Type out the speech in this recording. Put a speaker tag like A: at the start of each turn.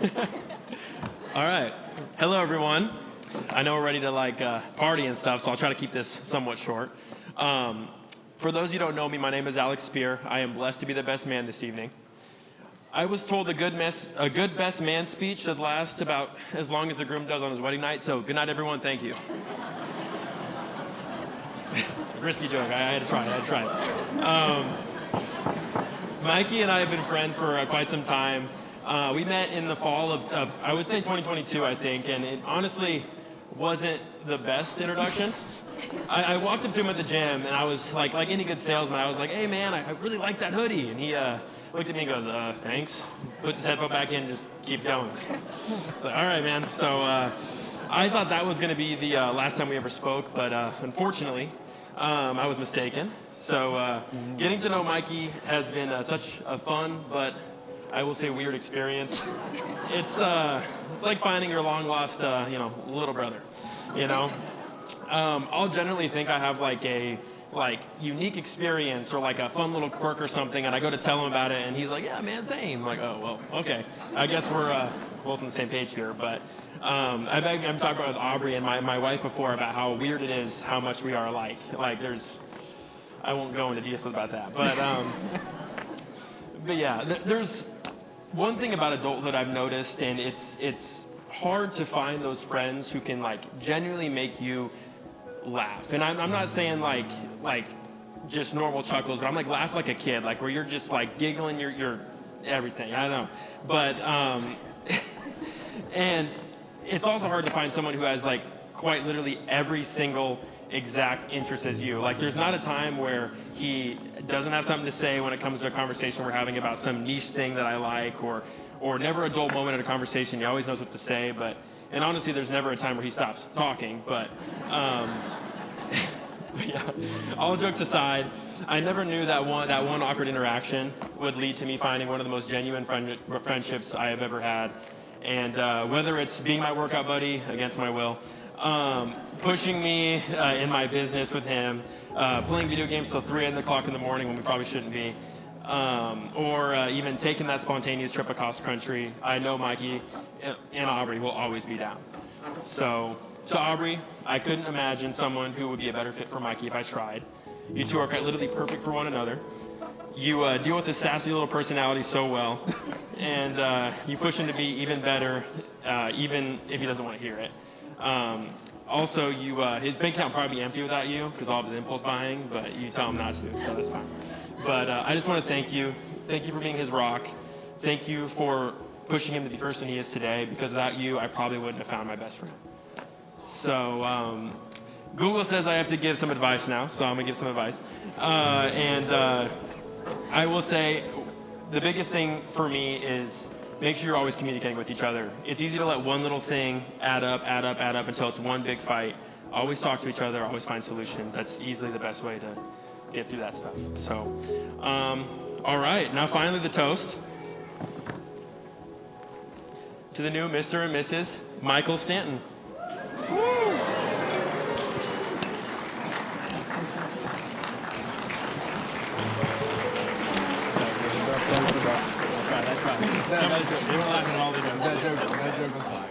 A: All right. Hello, everyone. I know we're ready to party and stuff, so I'll try to keep this somewhat short. For those of you who don't know me, my name is Alex Spear. I am blessed to be the best man this evening. I was told a good best man speech should last about as long as the groom does on his wedding night. So good night, everyone. Thank you. Risky joke. I had to try it. Mikey and I have been friends for quite some time. We met in the fall of I would say 2022, I think, and it honestly wasn't the best introduction. I walked up to him at the gym, and I was like any good salesman, I was like, hey, man, I really like that hoodie. And he looked at me and goes, thanks. Puts his headphone back in and just keeps going. It's like, all right, man. So I thought that was going to be the last time we ever spoke, but unfortunately, I was mistaken. So getting to know Mikey has been such a fun, but I will say weird experience. It's like finding your long-lost, little brother, I'll generally think I have a unique experience or a fun little quirk or something, and I go to tell him about it, and he's like, yeah, man, same. I'm like, oh, well, okay. I guess we're both on the same page here, but I've talked about with Aubrey and my wife before about how weird it is how much we are alike. I won't go into details about that, but yeah, there's one thing about adulthood I've noticed, and it's hard to find those friends who can genuinely make you laugh. And I'm not saying like just normal chuckles, but I'm laugh like a kid, where you're just giggling your everything. I don't know, but and it's also hard to find someone who has quite literally every single exact interest as you. There's not a time where he doesn't have something to say when it comes to a conversation we're having about some niche thing that I like, or never a dull moment in a conversation. He always knows what to say, and honestly, there's never a time where he stops talking, but yeah, all jokes aside, I never knew that one awkward interaction would lead to me finding one of the most genuine friendships I have ever had. And whether it's being my workout buddy against my will, pushing me in my business with him, playing video games till 3 o'clock in the morning when we probably shouldn't be, or even taking that spontaneous trip across the country, I know Mikey and Aubrey will always be down. So to Aubrey, I couldn't imagine someone who would be a better fit for Mikey if I tried. You two are quite literally perfect for one another. You deal with this sassy little personality so well, and you push him to be even better, even if he doesn't want to hear it. Also, his bank account will probably be empty without you because all of his impulse buying, but you tell him not to, so that's fine. But I just want to thank you. Thank you for being his rock. Thank you for pushing him to be the person he is today, because without you, I probably wouldn't have found my best friend. So Google says I have to give some advice now, so I'm going to give some advice. I will say the biggest thing for me is make sure you're always communicating with each other. It's easy to let one little thing add up until it's one big fight. Always talk to each other, always find solutions. That's easily the best way to get through that stuff. So, all right, now finally the toast to the new Mr. and Mrs. Michael Stanton. Woo!
B: That joke was fine.